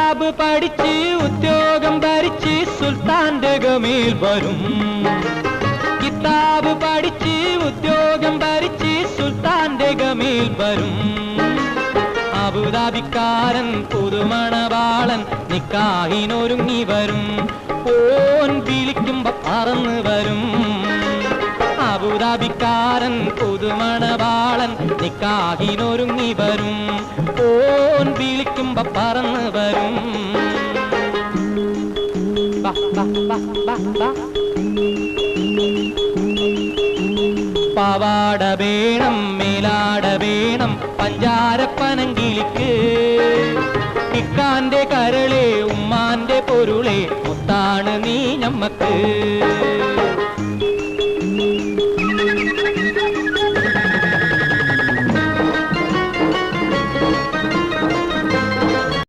കിതാബ് പഠിച്ച് ഉദ്യോഗം ഭരിച്ച് സുൽത്താന്റെ ഗമയിൽ വരും. കിതാബ് പഠിച്ച് ഉദ്യോഗം ഭരിച്ച് സുൽത്താന്റെ ഗമയിൽ വരും. അബുദാബിക്കാരൻ പുതുമണവാളൻ നിക്കാഹിനൊരുങ്ങി വരും. ഓൻ വിളിക്കുമ്പോ പറന്ന് വരും. അബുദാബിക്കാരൻ പുതുമണവാളൻ നിക്കാഹിനൊരുങ്ങി വരും. ഓൻ വിളിക്കുമ്പോ പറന്ന് വരും. പാവാട വേണം, മേലാട വേണം, പഞ്ചാരപ്പനങ്കിളിക്ക്. ഇക്കാന്റെ കരളെ ഉമ്മാന്റെ പൊരുളെ മുത്താണ് നീ ഞമ്മക്ക്.